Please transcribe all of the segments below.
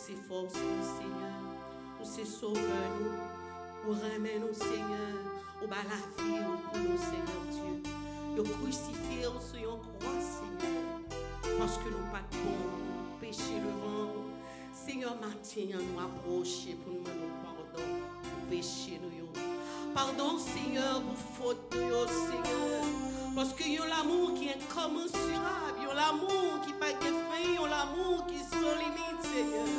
c'est force, nous, Seigneur. Ou c'est sauveur, nous. Ou remet nous, Seigneur. Ou bat la vie pour nous, Seigneur Dieu. Ou crucifié sur une croix, Seigneur. Parce que nous pas de bon, nous péchons devant. Seigneur, matin, nous approcher pour nous demander pardon. Pour pécher nous. Pardon, Seigneur, pour faute nous, Seigneur. Parce que y a l'amour qui est incommensurable. Y a l'amour qui n'a pas de fin. Y a l'amour qui est sans limite, Seigneur.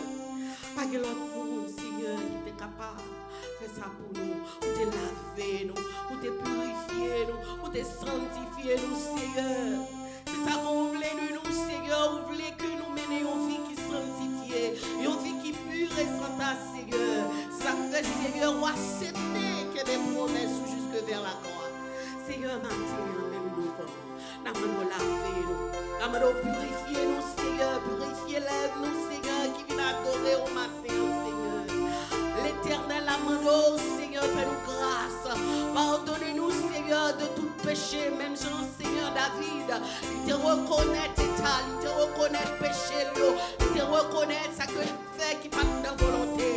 Pas que l'autre monde, Seigneur, qui est capable de faire ça pour nous. Ou de laver nous. Ou de purifier nous. Ou de sanctifier nous, Seigneur. C'est ça qu'on voulait de nous, Seigneur. Vous voulez que nous menions une vie qui est sanctifiée. Une vie qui est pure et sans ta, Seigneur. Ça fait, Seigneur, ou accepter que des promesses ou jusque vers la croix. Seigneur, maintenant, même nous, nous allons laver nous. Nous allons purifier nous, Seigneur. Purifier nous, Seigneur, qui vient adorer au matin, Seigneur. L'Éternel, amène-nous, Seigneur, fais-nous grâce. Pardonnez-nous, Seigneur, de tout péché. Même Jean, Seigneur David, il te reconnaît, étal, il te reconnaît péché, il te reconnaît ça que fait qui pas de volonté.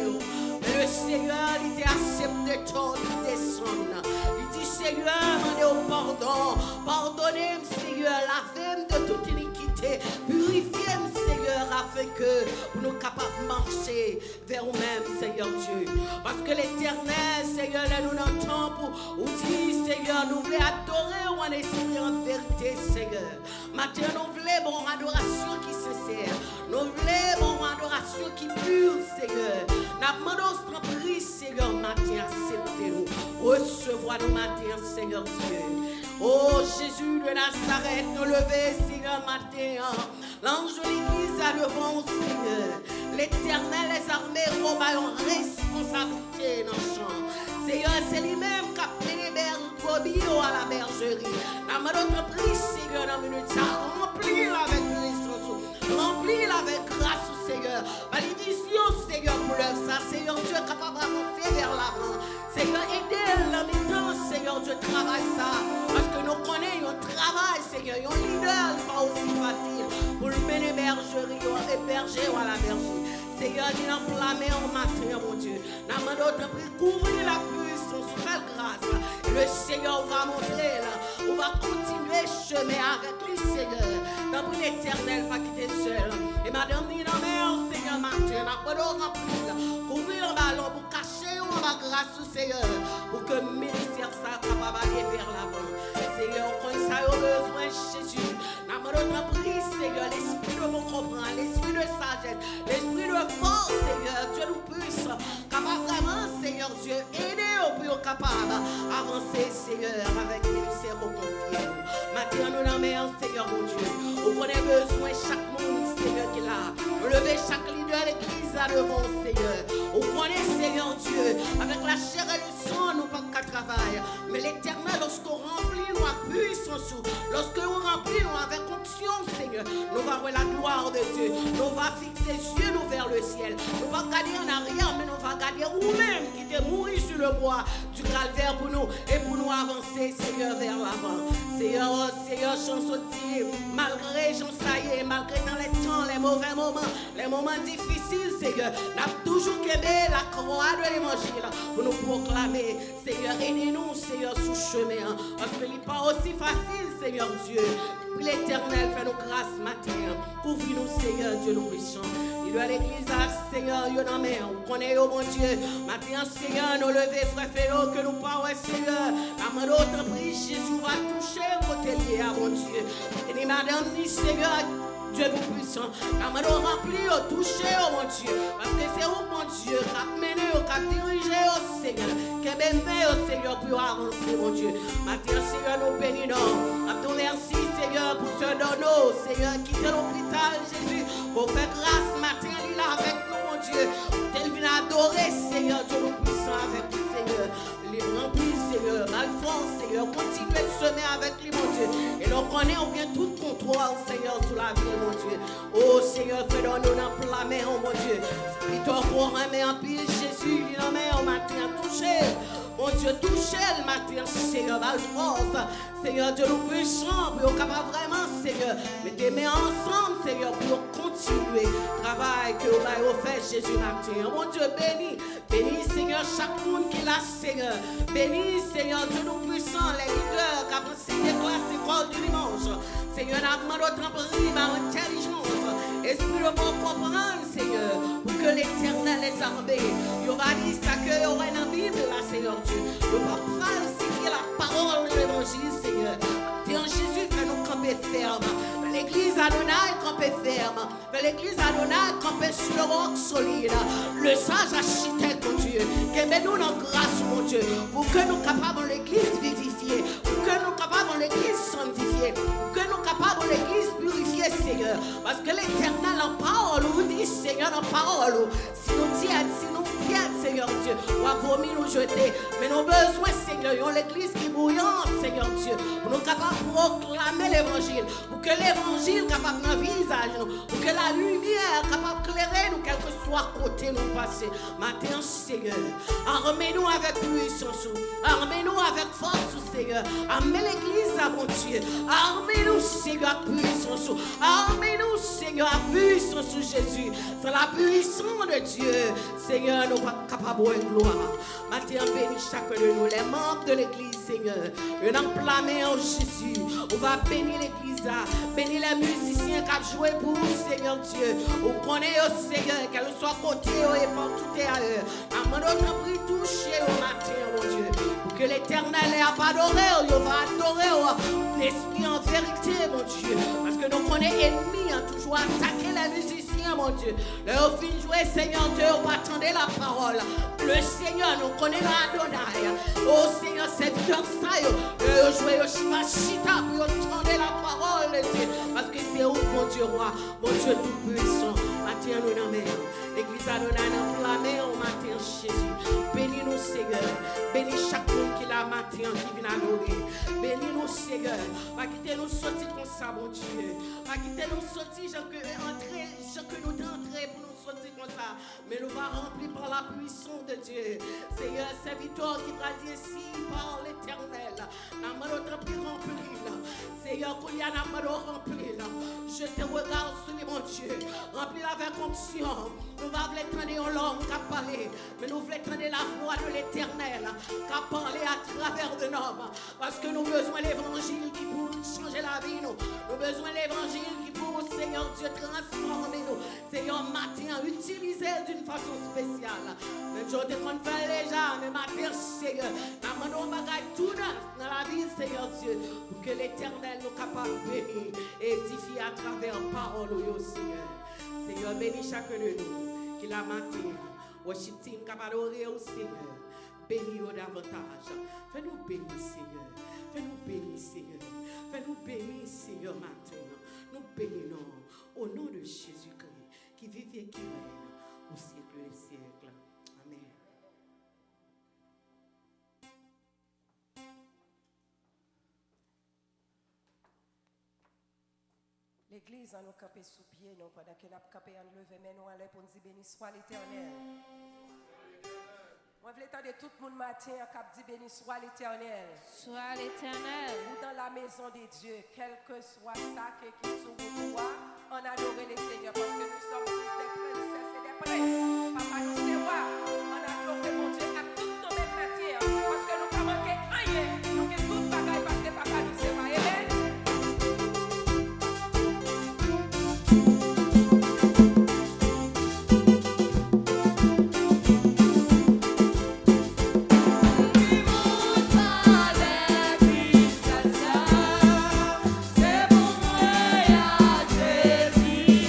Mais le Seigneur, il t'a accepté ton, il descend. Il dit, Seigneur, demandez au pardon. Pardonnez-moi, Seigneur, lavez-moi de toute iniquité. Purifiez-moi, Seigneur, afin que vous nous capables de marcher vers vous-même, Seigneur Dieu. Parce que l'Éternel, Seigneur, nous entend pour vous dire, Seigneur, nous voulons adorer en esprit en vérité, Seigneur. Maintenant, nous voulons bon adoration qui se sert. Nous voulons bon adoration qui pure, Seigneur. Nous demandons prise, Seigneur, matin, acceptez-nous. Recevoir nous matin, Seigneur Dieu. Oh Jésus de Nazareth, nous levez, Seigneur, matin. L'ange de l'église à devant, Seigneur. L'Éternel, les armées, combattent responsabilité dans le champ. Seigneur, c'est lui-même qui a pris les brebis à la bergerie. Dans notre prise, Seigneur, dans minute, ça remplit avec puissance, remplit avec grâce, Seigneur. Malédiction, Seigneur, pour l'œuvre, ça, Seigneur Dieu, capable d'avancer vers l'avant. Seigneur, aidez la mi-temps, Seigneur Dieu, travaille ça. Parce que nous connaissons un travail, Seigneur, un leader, pas aussi facile. Pour le mener bergerie, héberger ou à la bergerie. Seigneur, il a blâmé en matin, mon Dieu. Nous avons notre prix, couvrir la puissance, faire grâce. Et le Seigneur va montrer là. On va continuer chemin avec lui, Seigneur. Dans l'Éternel, pas quitter seul. Et madame, il a mis Seigneur, matin, nous avons rempli là. Couvrir le ballon pour cacher ou la grâce, Seigneur. Pour que le ministère soit capable d'aller vers l'avant. Seigneur, quand ça a besoin, Jésus. Nous avons notre prix, Seigneur, l'esprit de mon comprendre, l'esprit de sagesse, l'esprit de force, Seigneur, Dieu nous puisse, capable vraiment, Seigneur Dieu, aider au plus capable avancer, Seigneur, avec le ministère au confié. Maintenant, nous l'amenons, Seigneur, mon Dieu, vous prenez besoin chaque monde, Seigneur, qui est là. Vous levez chaque leader de l'église à devant, Seigneur. Vous prenez, Seigneur Dieu, avec la chair et le sang, nous pas qu'à travail. Mais l'Éternel, lorsqu'on remplit nous à puissance, lorsque nous remplit nous avec onction, Seigneur, nous va voir la gloire de Dieu. Nous va fixer les yeux nous vers le ciel. Nous va regarder en arrière, mais nous va regarder vous-même qui t'es mouru sur le bois du calvaire pour nous et pour nous avancer, Seigneur, vers l'avant. Seigneur, oh, Seigneur, chanson dit, malgré Jean Saillé, malgré dans les temps, les mauvais moments, les moments difficiles, Seigneur, nous avons toujours aimé la croix de l'évangile pour nous proclamer, Seigneur, aidez-nous, Seigneur, sous chemin, parce que ce n'est pas aussi facile, Seigneur Dieu. L'Éternel fait nos grâces matin. Couvre-nous, Seigneur, Dieu nous puissons. Il doit l'église, Seigneur, il y en a main. On connaît, oh mon Dieu. Matin, Seigneur, nous lever, frère Félo, que nous parlons, Seigneur. À notre prix, Jésus va toucher côté lié à mon Dieu. Et ni madame, ni Seigneur, Dieu nous puissant. À nous remplir, toucher, oh mon Dieu. Parce que c'est où, mon Dieu, qui a mené, qui a dirigé, oh Seigneur. Qui a béni, oh Seigneur, pour avancer, mon Dieu. Matin, Seigneur, nous bénissons. À ton merci, Seigneur, pour ce donneau, Seigneur, quitte l'hôpital, Jésus, pour faire grâce, matin, il est avec nous, mon Dieu. Tel vient adorer, Seigneur, Dieu nous puissant avec lui, Seigneur. Les remplis, Seigneur, Alphonse, Seigneur, continuez de semer avec lui, mon Dieu. Et l'on connaît, on vient tout contrôle, Seigneur, sur la vie, mon Dieu. Oh, Seigneur, fais-nous dans la main, oh mon Dieu. Spirituel pour un main en pile, Jésus, il en met au matin, touché. Mon Dieu, touchez le matin, Seigneur, mal force. Seigneur, Dieu, nous puissons, pour capable vraiment, Seigneur, mettez mains ensemble, Seigneur, pour continuer. Travail, travail que vous avez fait, Jésus matin. Mon Dieu, bénis. Bénis, Seigneur, chaque monde qui l'a, Seigneur. Bénis, Seigneur, Dieu nous puissant, les leaders qui ont enseigné classe école du dimanche. Seigneur, nous demandons notre prix, ma intelligence. Esprit de bon comprendre, Seigneur, pour que l'Éternel les armées. Il va dire ça que il y aura dans la Bible, là, Seigneur Dieu. Il va falsifier la parole de l'Évangile, Seigneur. Tiens, Jésus, fais-nous camper ferme. L'église Adonai camper ferme. L'église Adonai camper sur le roc solide. Le sage architecte, mon Dieu. Qu'aimez-nous dans grâce, mon Dieu. Pour que nous capables l'église vivifier. Pour que nous capables l'église sanctifier. Pour que nous capables l'église purifier, Seigneur. Parce que l'Éternel en parole, vous dit, Seigneur, en parole. Si nous tiens, si nous pieds, Seigneur Dieu, on a promis nous jeter. Mais nous avons besoin, Seigneur, de l'église qui est bouillante, Seigneur Dieu. Pour nous capables de proclamer l'évangile. Pour que l'évangile capable de visage, pour que la lumière capable d'éclairer nous, quel que soit côté nous passer. Matin, Seigneur, armez-nous avec puissance, armez-nous avec force, Seigneur. Armez l'église à mon Dieu. Armez-nous, Seigneur, à puissance. Armez-nous, Seigneur, à puissance, Jésus. C'est la puissance de Dieu. Seigneur, nous sommes capables de gloire. Matin, bénis chacun de nous, les membres de l'église, Seigneur. Nous enflammés en Jésus. On va bénir l'église. Bénis les musiciens qui ont joué pour vous, Seigneur Dieu. Vous connaissez, Seigneur, qu'elle soit côté et partout et ailleurs. Avant notre prix touché au matin, mon Dieu. Pour que l'Éternel ait pas adoré, il va adorer l'Esprit en vérité, mon Dieu. Parce que nous connaissons ennemis, toujours attaquer les musiciens, mon Dieu. Leur fin jouer, Seigneur Dieu, on va attendre la parole. Le Seigneur, nous connaissons Adonai. Oh Seigneur, c'est Victor Sayo. Jouer au Shimashita pour entendre la parole de Dieu. Parce que c'est où, mon Dieu roi, mon Dieu tout-puissant. Matin, nous dans l'église Adonai dans la main au matin, Jésus. Bénis-nous, Seigneur. Bénis chaque monde qui l'a matin, qui vient adorer. Bénis-nous, Seigneur. Pas quitter nous sortir comme ça, mon Dieu. Pas quitter nous sortir, gens que nous d'entrer pour nous sortir comme ça. Mais nous va remplir par la puissance de Dieu. Seigneur, c'est victoire qui va dire si par l'Éternel. N'a pas notre prix rempli. Seigneur, qu'il y a n'a pas rempli. Je te regarde sur les, mon Dieu. Remplis avec onction. Nous voulons entendre l'homme qui a parlé. Mais nous voulons entendre la voix de l'Éternel qui a parlé à travers de l'homme. Parce que nous avons besoin de l'évangile qui pour changer la vie. Nous avons besoin de l'évangile qui pour, Seigneur Dieu, transformer nous. Seigneur, matin, utiliser d'une façon spéciale. Même je te compte faire déjà, mais matin, Seigneur, nous avons bagaille tout dans la vie, Seigneur Dieu, pour que l'Éternel nous capable de bénir et édifier à travers parole, Seigneur. Seigneur, bénis chacun de nous qui l'a matin. Worship team capable d'adorer au Seigneur. Bénis-nous davantage. Fais-nous bénir, Seigneur. Fais-nous bénir, Seigneur. Fais-nous bénir, Seigneur, matin. Nous bénissons au nom de Jésus-Christ qui vit et qui règne au siècle des siècles. Amen. L'église a nous campé sous pied, nous, pendant que nous avons campé en levé, mais nous allons pour nous dire béni soit l'Éternel. Moi, je veux entendre tout le monde matin qui dit béni soit l'Éternel. Soit l'Éternel. Ou dans la maison de Dieu, quel que soit ça qui est sur vous, on adore les seigneurs parce que nous sommes tous des princesses et des princes. Papa, nous c'est roi. On adore mon Dieu à toutes nos mêmes matières parce que nous ne pouvons pas manquer rien. Nous avons tout bagaille parce que papa nous c'est roi. Amen. C'est bon, moi, à Jésus.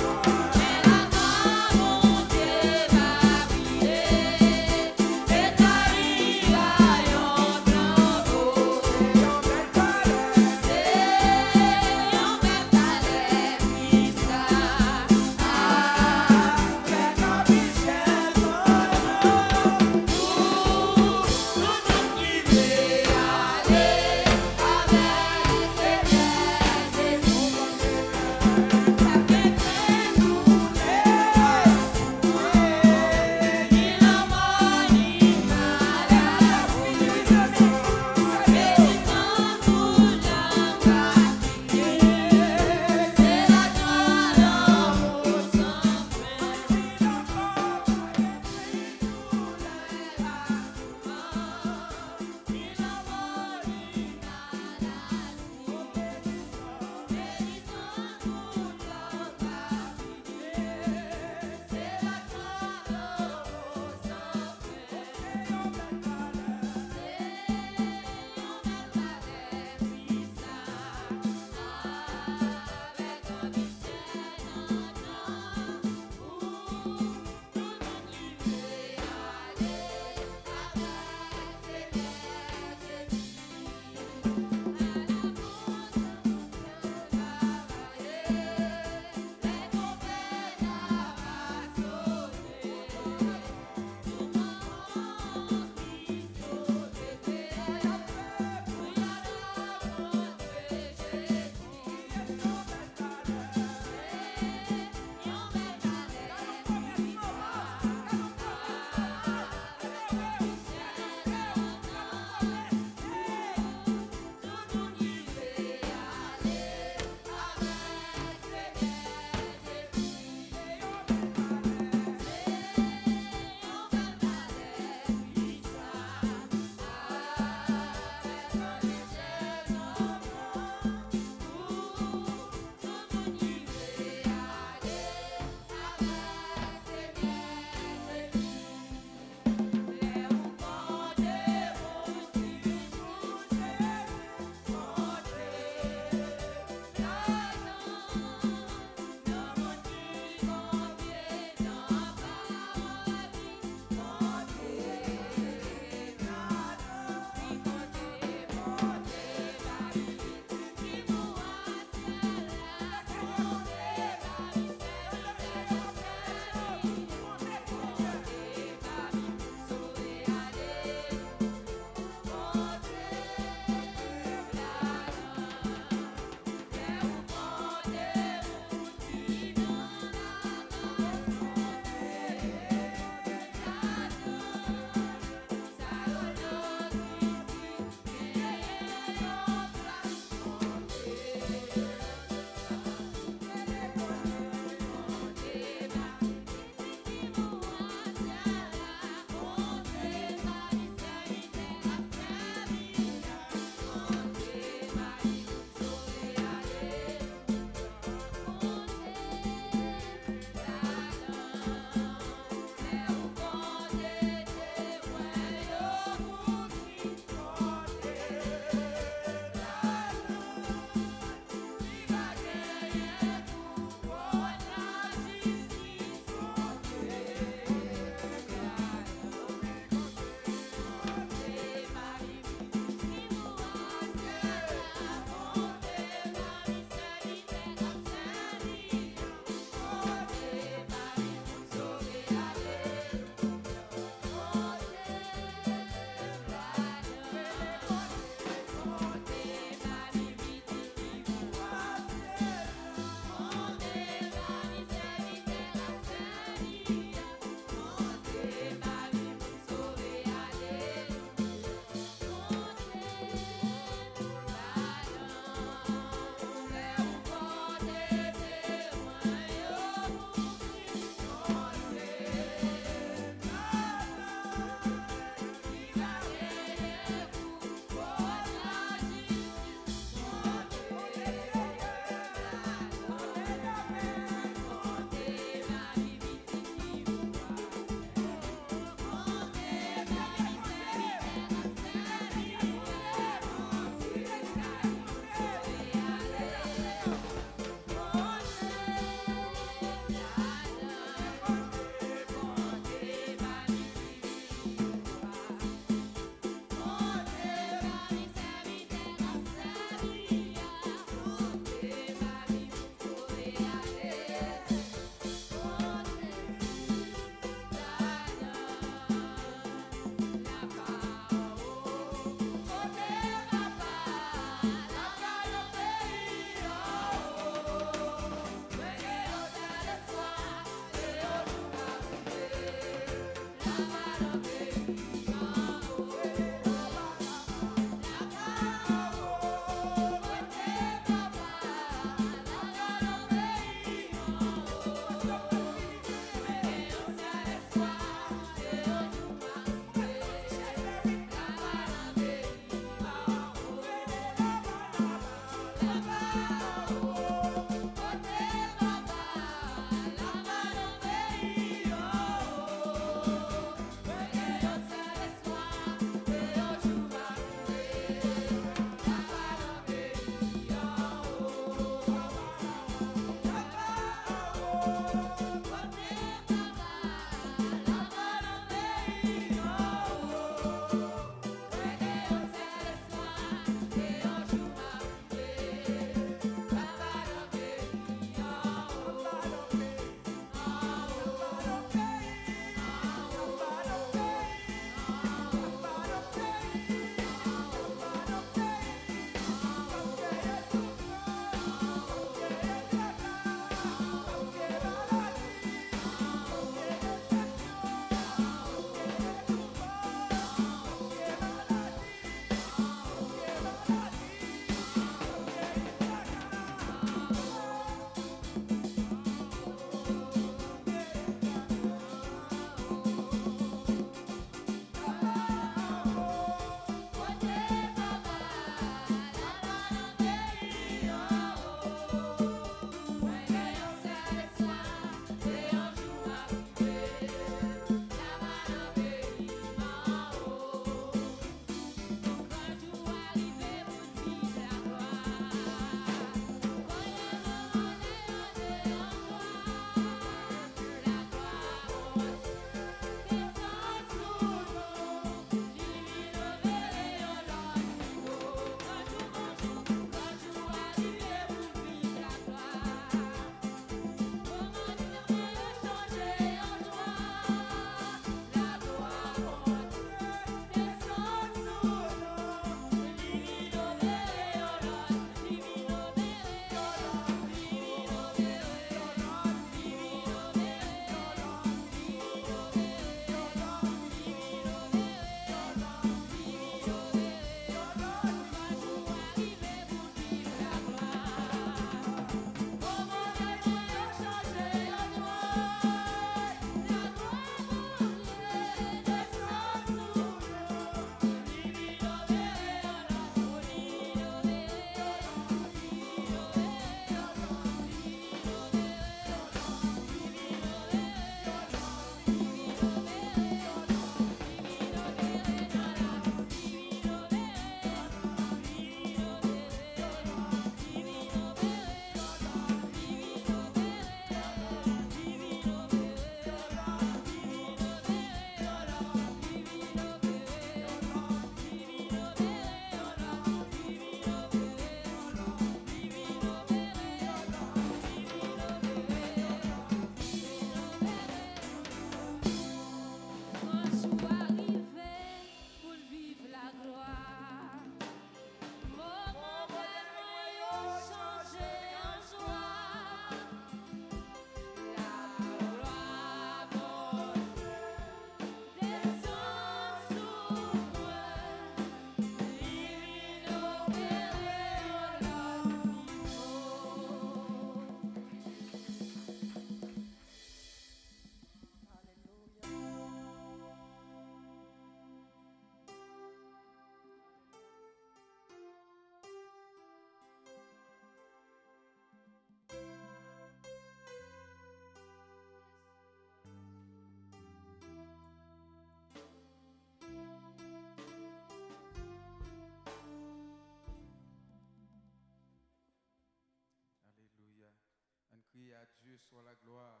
Dieu soit la gloire.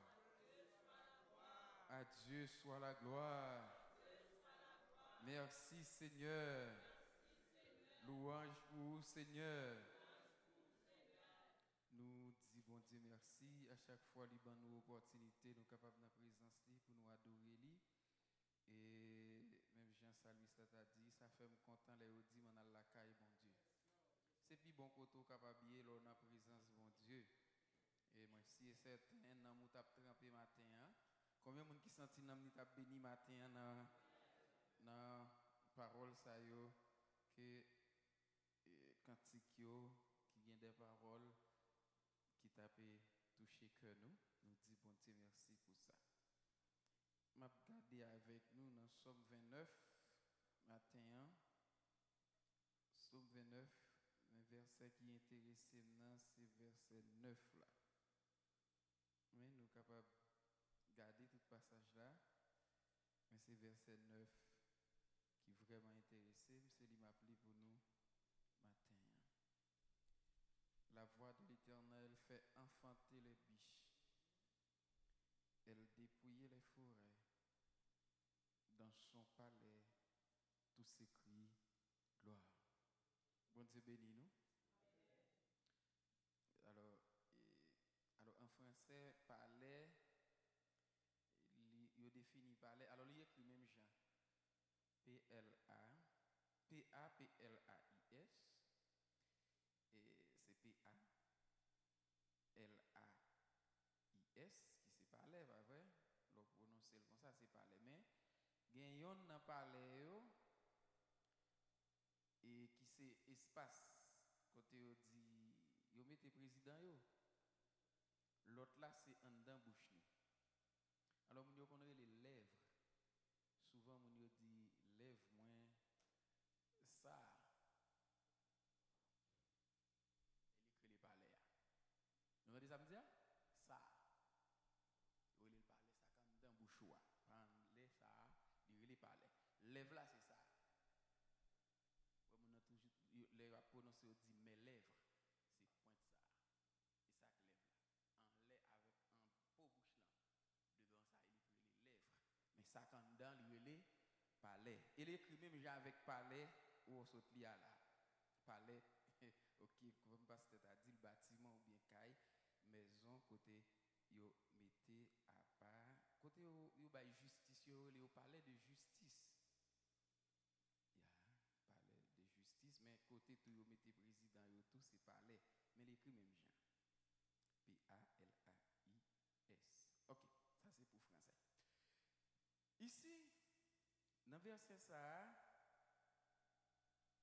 À Dieu soit la gloire. Merci Seigneur. Louange pour vous Seigneur. Nous disons bon Dieu merci. À chaque fois, il y a une opportunité, nous sommes capables de la présence pour nous adorer. Et même Jean-Salvis t'a dit, ça fait me content les dit on a la caille bon Dieu. C'est plus bon que tu capable de dans la présence bon Dieu. Et moi si c'est certain dans mon t'a trempé matin hein? Combien de monde qui senti dans mon t'a béni matin dans parole ça yo que cantique yo qui vient des paroles qui t'a touché que nous dit bon Dieu merci pour ça. M'a regardé avec nous dans Somme 29 matin. Somme 29, le verset qui est intéressant c'est verset 9 là. Mais nous sommes capables de garder tout passage là. Mais c'est verset 9 qui est vraiment intéressant, c'est lui m'appelé pour nous matin. La voix de l'Éternel fait enfanter les biches. Elle dépouillait les forêts. Dans son palais, tout s'écrit gloire. Bon Dieu béni nous. Alors en français, palais, il définit palais. Alors il écrit même Jean. P-A-P-L-A-I-S. Et c'est P-A-L-A-I-S qui c'est palais, pas vrai? Le prononcer comme ça, c'est palais. Mais Gagnon dans palais et qui c'est espace côté on dit yo mettez président yo l'autre là c'est en dedans bouche ni alors on connaît les lèvres souvent on dit lèvres moins ça il écrit les palais nous entendez ça me dire ça il le palais ça quand dedans bouche wa prendre ça il les palais lèvres là c'est ça. On a toujours les prononcer on dit mes lèvres c'est pointe ça et ça que lèvres là en lait avec un pot bouche là devant ça il écrit les lèvres mais ça quand dedans il les palais il écrit même déjà avec palais ou saute là palais OK comme pasteur a dit le bâtiment ou bien caille maison côté yo mettez à part côté yo ba justice yo palais de justice palais de justice, mais côté tout vous mettez président, tout c'est palais, mais l'écrit même Jean. P-A-L-A-I-S. Ok, ça c'est pour français. Ici, dans le verset ça,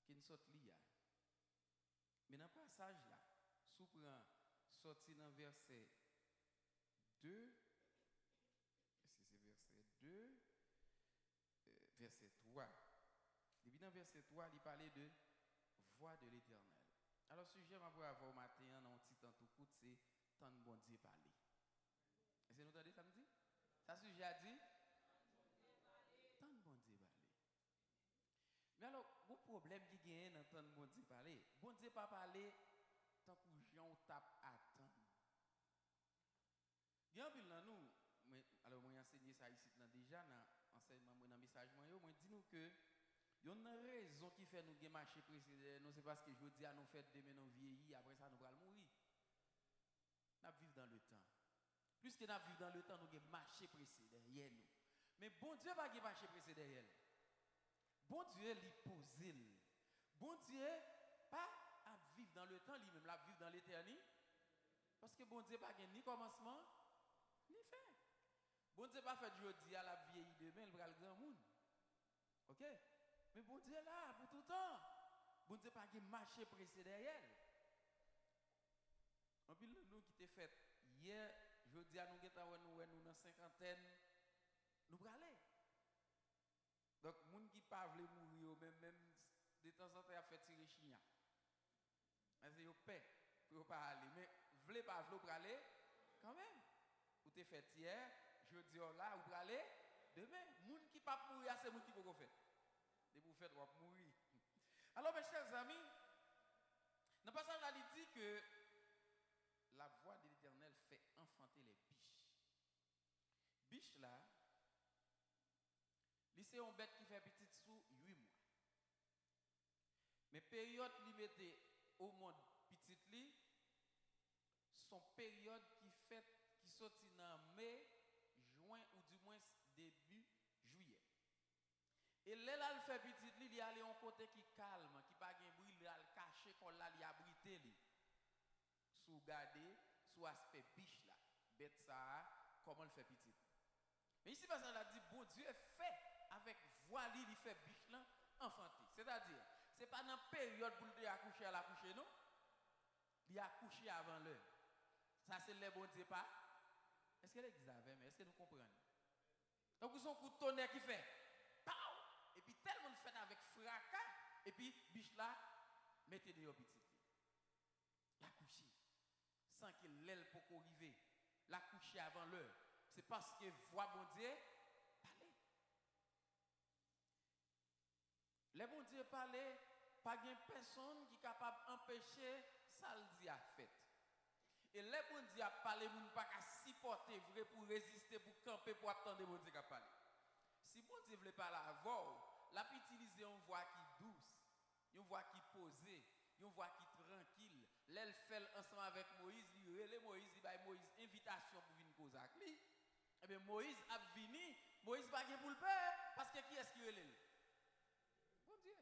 qui nous sorte là. Mais dans le passage là, sous prend sorti dans le verset 2, est-ce que c'est verset 2, verset 3. Depuis dans verset 3, il parlait de voix de l'Éternel. Alors, ce sujet, je vais avoir au matin, dans un petit temps tout court, c'est tant de bon Dieu parler. Est-ce que vous entendez ça me dit? Ça, sujet a dit? Tant de bon Dieu parler. Mais alors, le problème qui gagne dans tant de bon Dieu parler, bon Dieu pas parler tant que Jean tape attendre. Il y a un peu là, nous, alors, moi, j'ai enseigné ça ici déjà, dans l'enseignement, dans le message, moi, dis nous que il y a une raison qui fait nous marcher précédent, c'est parce que je dis à nous faire demain nous vieillir, après ça nous allons mourir. Nous vivons dans le temps. Plus que nous vivons dans le temps, nous allons marcher précédent derrière nous. Mais bon Dieu va marcher précédent derrière. Bon Dieu lui pose. Bon Dieu pas à vivre dans le temps, lui-même la vivre dans l'éternité. Parce que bon Dieu pas ni commencement ni fin. Bon Dieu pas fait jeudi à la vieillir demain, il va le grand monde. OK? Mais bon Dieu là, pour tout le temps. Bon Dieu pas marché pressé derrière. En plus, nous qui t'ai fait hier, je dis à nous qui nous dans cinquantaine, nous aller. Donc, les gens qui ne peuvent pas mourir, même de temps en temps, ils font tirer chien. C'est une paix pour ne pas aller. Mais vous ne voulez pas aller quand même. Vous t'ai fait hier, je dis là, vous aller demain. Les gens qui ne peuvent pas mourir, c'est les gens qui peuvent faire. De vous faire mourir. Alors, mes chers amis, dans le passage là, il dit que la voix de l'Éternel fait enfanter les biches. Biche là, c'est une bête qui fait petite sous 8 mois. Mais période li mette au monde petite li, son période qui sorti dans mai, juin ou du moins début juillet. Et là il fait petite li, il aller en côté qui calme, qui pas gen bruit, il caché qu'on là il abrité li. Sous garder, sous aspect biche là. Bête ça, comment il fait petite. Mais ici parce qu'on a dit bon Dieu fait avec voix li, il fait biche là enfanté. C'est-à-dire c'est pas dans la période pour le accoucher à l'accoucher non. Il a accouché avant l'heure. Ça c'est le bon Dieu pas. Est-ce que l'église avait mais est-ce que nous comprenons? Donc ils ont un coup de tonnerre qui fait pow! Et puis tellement fait avec fracas et puis biche là mettez dehors petit. L'accoucher sans que l'aile pour arriver. L'accoucher avant l'heure. C'est parce que voix bon Dieu parler. Les bon Dieu parler, pas de personne qui est capable d'empêcher ça le dit à fait. Et les bon Dieu parler, moun pas qu'à supporter vrai pour résister, pour camper, pour attendre bon Dieu qui parler. Si bon Dieu veut parler avant, la peut utiliser une voix qui douce, une voix qui posée, une voix qui tranquille. L'elle fait ensemble avec Moïse, il relève Moïse, il baille Moïse invitation pour venir causer avec lui. Eh bien Moïse a venu, Moïse pas pour le peur parce que qui est-ce qui relève? Bon Dieu.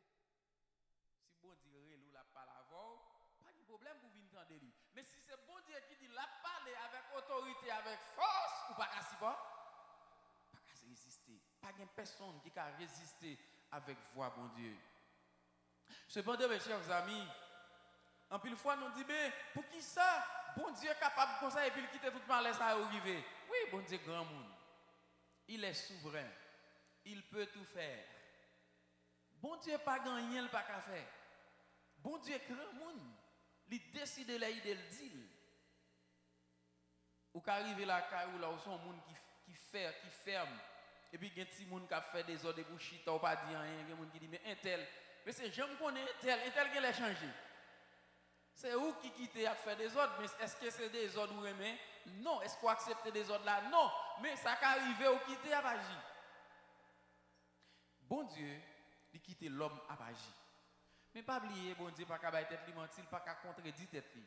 Si bon Dieu relève la parole avant, pas de problème pour venir entendre lui. Mais si c'est bon Dieu qui dit la parler avec autorité, avec force, ou pas qu'à si bon, pas qu'à résister. Pas de personne qui a résister avec voix bon Dieu. Cependant, mes chers amis, en pile fois nous dit mais pour qui ça bon Dieu est capable comme ça et puis il quitte tout malaise à arriver. Oui, bon Dieu grand monde. Il est souverain. Il peut tout faire. Bon Dieu pas gagné, il pas qu'à faire. Bon Dieu grand monde. Il décide là, il dit. Ou qu'arriver là où là où son monde qui ferme et puis il y a un petit monde qui a fait des ordres de bouchita ou pas dire rien, il y a un monde qui dit mais un tel, mais c'est j'aime connaître un tel qui l'a changé. C'est où qui quitte à faire des ordres, mais est-ce que c'est des ordres ou mais non, est-ce qu'on accepte des ordres là? Non, mais ça qui arrive ou quitter à agir. Bon Dieu, il quitte l'homme à agir. Mais pas oublier, bon Dieu, pas qu'à bailler tête li mentir, pas qu'à contredire tête li.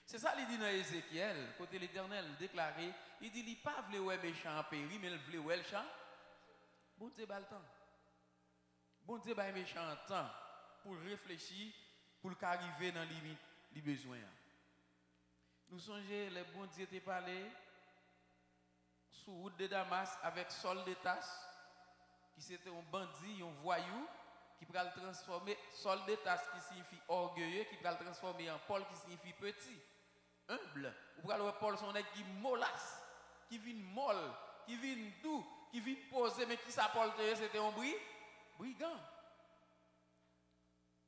C'est ça qu'il dit dans Ézéchiel, côté l'Éternel déclaré, il dit il pas vle ouais méchant en péri, mais il vle ouais le champ. Bon Dieu ba le temps. Bon Dieu ba méchant en temps pour réfléchir, pour qu'arriver dans limite les besoins. Nous songeons les bon Dieu te parlé sur route de Damas avec Saul de Tarse qui c'était un bandit, un voyou qui va le transformer Saul de Tarse qui signifie orgueilleux, qui va le transformer en Paul qui signifie petit. Humble, ou pour le Paul son nèg qui molasse, qui vient molle, qui vient doux, qui vient poser, mais qui ça Paul c'était un brigand.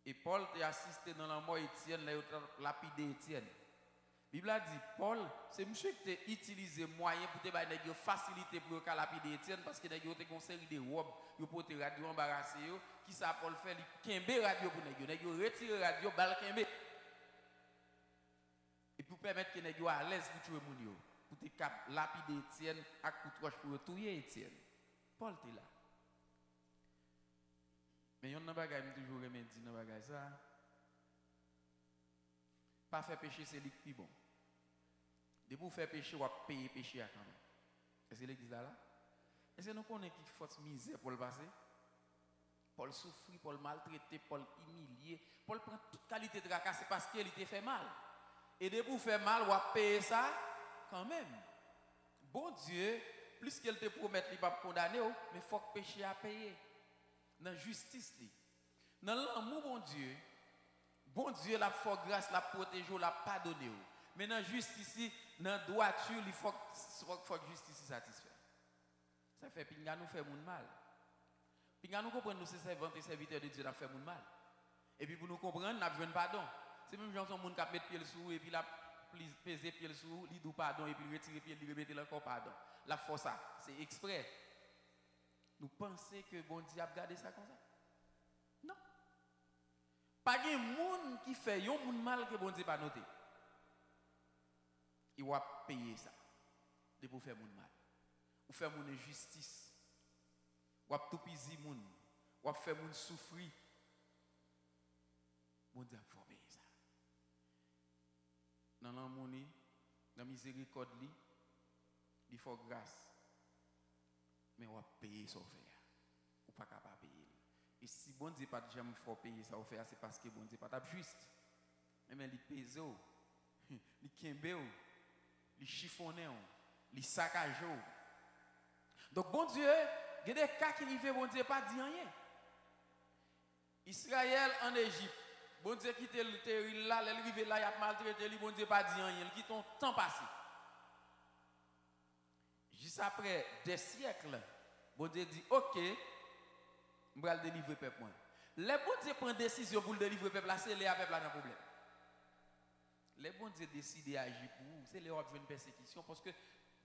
Et Paul a assisté dans la mort Étienne, là il a lapidé Étienne. La Bible a dit Paul, c'est monsieur qui a utilisé moyen pour te bailler facilité pour lapider Étienne parce que nèg yo te conseillé des robes, yo porter radio embarrassé yo, qui ça Paul fait, il kembe radio pour nèg yo retire radio bal kembe. Et pour permettre que nèg yo à l'aise pour tuer moun yo, pour te cap lapider Étienne à coup de roche pour tuer Étienne. Paul était là. Mais yon nan bagay m toujours remen di nan bagay ça. Pas faire péché c'est li plus bon. De pour faire péché ou payer péché quand même. Est-ce que l'église là? Est-ce que nous connaissons qui force misère pour le passer? Paul souffrir, Paul maltraiter, Paul humilier, Paul prend toute qualité de tracas parce qu'il te fait mal. Et de pour faire mal ou payer ça quand même. Bon Dieu, plus qu'elle te promet il pas condamner mais faut que péché à payer. Dans la justice, dans l'amour, bon Dieu, la foi grâce, la protéger, la pardonner. Mais dans la justice, dans la droiture, il faut que la justice satisfaite. Ça fait pinga nous fait moun mal. Pinga nous comprendre nous c'est servants et serviteurs de Dieu qui fait moun mal. Et puis pour nous comprendre, nous avons besoin de pardon. C'est même genre son monde qui met pied sous et puis la peser pied sous, il dit pardon et puis retirer pied, il remettre encore pardon. La force ça, c'est exprès. Nous pensons que bon Dieu a gardé ça comme ça? Non. Pas de monde qui fait un monde mal que bon Dieu pas noté. il va payer ça. De pour faire mon mal. Ou faire mon injustice. Ou tout piser moun. Ou faire mon souffrir. Bon Dieu, il faut payer ça. Dans l'amour, dans la miséricorde, il faut grâce. Mais on va payer ça faire. Ou pas capable de payer. Et si bon Dieu pas jamais faut payer ça faire, c'est parce que bon Dieu pas juste. Mais il pèse, il kembe, il chiffonne, il saccage. Donc bon Dieu, il y a des cas qui arrivent, bon Dieu pas dit rien. Israël en Égypte, bon Dieu quitte le territoire là, il arrive là, il a maltraité, bon Dieu pas dit rien, il quitte un temps passé. Juste après des siècles, bon Dieu dit OK, je vais délivrer le peuple. Les bon Dieu prend décision pour le délivrer le peuple, c'est les peuple là dans problème. Les bon Dieu décident d'agir pour vous, c'est les autres une persécution parce que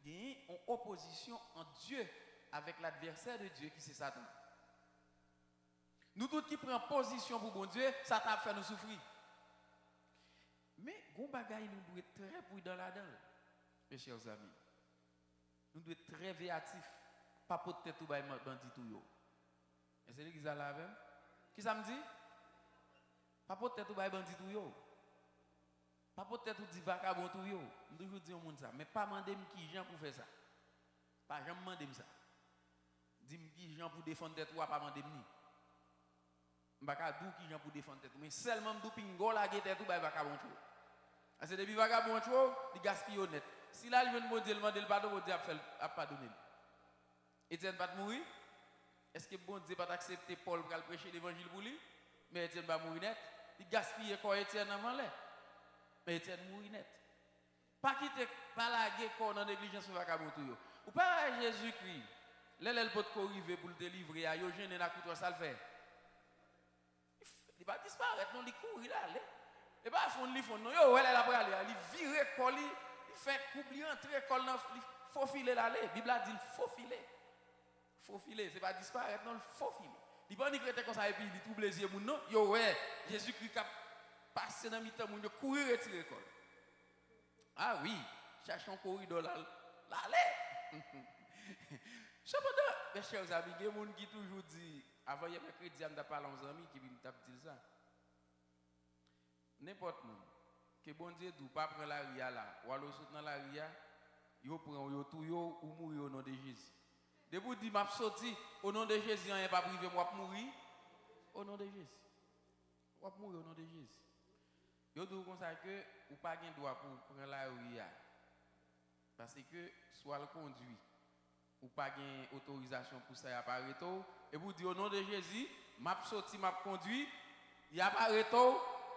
il y a une opposition en Dieu avec l'adversaire de Dieu qui c'est Satan. Nous tous qui prenons position pour bon Dieu, ça t'a fait nous souffrir. Mais gon bagaille nous doit être très prudent là-dedans. Mes chers amis. Nous devons être très véatifs. Pas pour tête tout bail bandit tout yo. Et c'est lui qui ça là même. Qui ça me dit? Pas pour tête tout bail bandit tout yo. Pas pour tête tout dit vagabond tout yo. Nous toujours dire au monde ça, mais pas demander qui gens pour faire ça. Pas jamais demander ça. Dis-moi qui gens pour défendre tête ou pas demander ni. M'baka dou qui gens pour défendre tête mais seulement m'dou pingo la tête ou bail vagabond tout. C'est depuis vagabond tout, il gaspille honnête. Si là, il vient de me dire, le pardon, bon Dieu a pardonné. Étienne va mourir? Est-ce que bon Dieu va accepter Paul pour prêcher l'évangile pour lui? Mais Étienne va mourir net. Il gaspille quoi Étienne avant là? Mais Étienne mourir net. Pas quitter, pas laguer quoi dans négligence ou vagabond tout. Ou pas Jésus-Christ. Là, il peut arriver pour le délivrer. Il y a gêné la couture, ça le fait. Il va disparaître, non, il court là. Et pas fond, non, yo, elle est là pour aller. Il vire colis. Il fait couper entrer col dans il faut filer l'aller. Bible a dit il faut filer. Faut filer, c'est pas disparaître non, il faut filer. Il pas ni créter comme ça et puis il trouble les yeux moun non. Yo ouais, Jésus-Christ a passé dans mi-temps moun yo courir retirer col. Ah oui, cherchons corridor là. L'aller. Cependant, mes chers amis, il y a des gens qui toujours dit avant hier mercredi on t'a parlé aux amis qui me t'a dit ça. N'importe monde que bon Dieu d'où pas prendre la ria là ou alors saute dans la ria yo prend yo tout yo ou mourir au nom de Jésus. De vous dire m'a sorti au nom de Jésus rien pas privé moi mourir au nom de Jésus. Ou mourir au nom de Jésus. Yo dit comme ça que ou pas gain droit pour prendre la ria parce que soit le conduit ou pas gain autorisation pour ça apparaît et vous dit au nom de Jésus m'a sorti m'a conduit il apparaît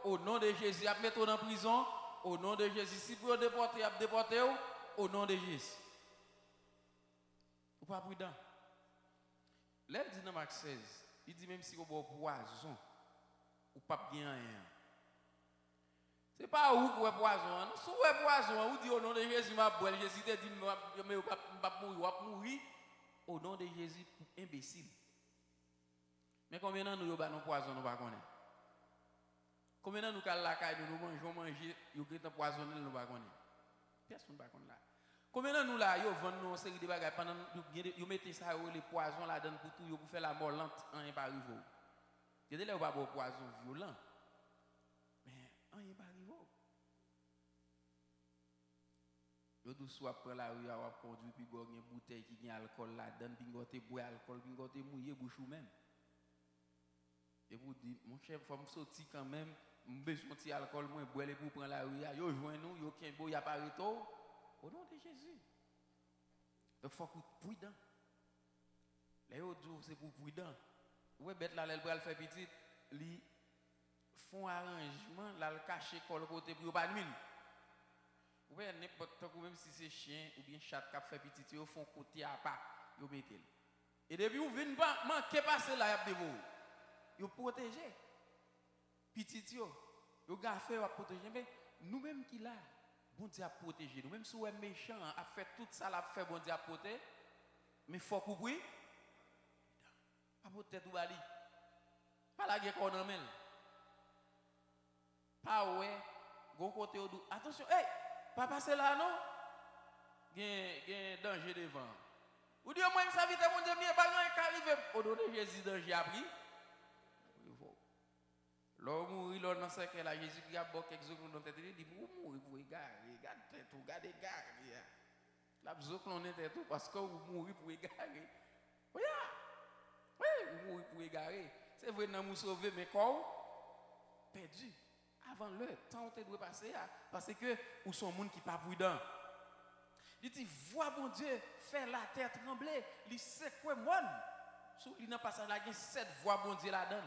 au nom de Jésus, il mettre en prison. Au nom de Jésus. Si vous déportez, il déporté au nom de Jésus. Ou pas prudent. L'elle dit dans Marc 16, il dit même si vous avez poison, ou pas bien rien. Ce n'est pas où vous avez poison. Si vous avez poison, vous dites au nom de Jésus, m'a boire. Jésus te dit, mais vous pas mourir. Au nom de Jésus, imbécile. Mais combien de temps nous avons poison, nous ne connaissons pas? Combien de temps nous avons nous mangeons, manger, nous avons poisonné, nous ne connaissons pas? Personne ne connaît là. Combien de temps nous là, nous vendons une série de bagages pendant nous mettez ça les poisons là-dedans pour tout, pour faire la mort lente, rien pas arrivé. Il y a des pas de poison violent. Mais rien pas arrivé. Yo dou soit prend la rue a conduit puis go une bouteille qui a alcool là-dedans, puis gote boire alcool, puis gote mouiller bouche ou même. Et vous dites mon chef faut me sortir quand même. Besoin de alcool, moi, boire pour prendre la rue, yo joint nous, yo kenbo, y a pas retour. Au nom de Jésus. Donc, il faut que prudent. Les autres jours, c'est pour prudent. Ouais, bête là, elle va faire petit, li font arrangement, là, le cacher col côté pour pas nuire. Ouais, n'importe quoi, même si c'est chien ou bien chat qui fait petit, ils font côté à part, ils mettent. Et depuis, vous venez pas manquer passer là, ils vous. Ils protégez. Petit yo, yo gaffe va protéger mais nous-mêmes qui là, bon Dieu a protégé nous même si on est méchant a fait tout ça l'a fait bon Dieu a protéger mais faut couvrir pas peut-être ou bali pas la guerre qu'on emmène pas ouais gon côté attention hey pas passer là non gen danger devant. Ou dit moi ça vite mon Dieu, mais pas grand arrivé au nom de Jésus danger a pris. L'homme mourir là dans ce cas-là Jésus qui a bon quelques secondes dans tête il dit vous mourir pour égarer, regarde tout, regarde égarer. La besoin on était tout parce que vous mourir pour égarer. Oui, vous mourir pour égarer. C'est vrai nous nous sauver mais corps perdu. Avant le temps où tu dois passer parce que ou sont monde qui pas prudent. Il dit vois bon Dieu faire la terre trembler, il sait quoi monde. Sous il dans passage là il y a 7 voix bon Dieu là-dedans.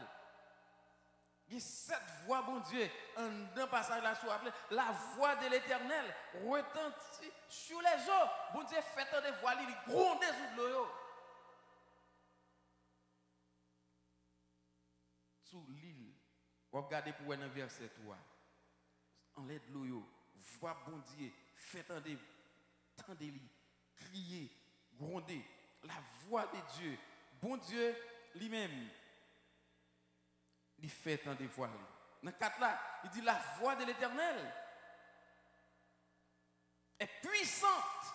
Il y a 7 voix bon Dieu dans passage là sous appelé la voix de l'Éternel retentit sur les eaux. Bon Dieu fait tant de voix il gronde sous l'eau. Sous l'île, vous regardez pour un verset 3. En l'aide de l'eau, voix bon Dieu, fait tendez crier, gronder, la voix de Dieu. Bon Dieu lui-même, il fait tendez voix. Dans 4 là, il dit la voix de l'Éternel est puissante.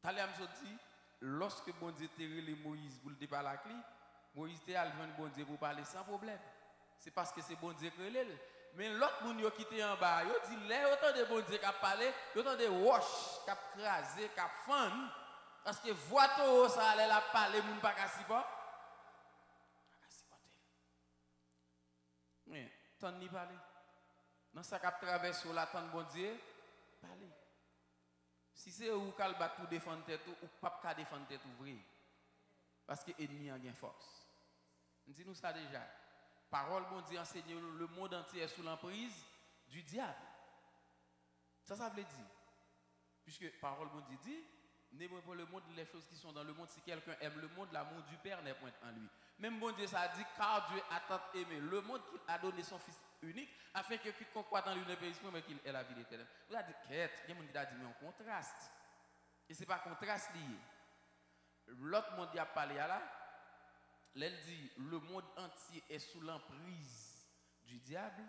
Talia me dit, lorsque bon Dieu t'a relé Moïse pour le départ la clé, Moïse t'a allé bon Dieu pour parler sans problème. C'est parce que c'est bon Dieu qui relève. Mais l'autre monde qui était en bas, il dit là autant de bon Dieu qui a parlé, autant de roches qui a crasé, qui a fendu parce que voix to ça allait la parler moun pas kassi pas. Mais tant ni parler. Dans ça qui a traversé la tant bon Dieu, parler. Si c'est ou kal bat pour défendre tête ou pas ka défendre tête vrai. Parce que ennemi a gain force. Dis nous ça déjà. Parole bon Dieu enseigne le monde entier est sous l'emprise du diable. Ça veut dire. Puisque parole bon Dieu dit, n'aimez pas le monde les choses qui sont dans le monde. Si quelqu'un aime le monde, l'amour du Père n'est point en lui. Même bon Dieu ça dit car Dieu a tant aimé le monde qu'il a donné son fils unique afin que quiconque croit en lui ne périsse point mais qu'il ait la vie éternelle. Vous avez dit quête, il y a des gens qui a dit mais on contraste. Et c'est pas contraste lié. L'autre monde qui a parlé là, elle dit le monde entier est sous l'emprise du diable.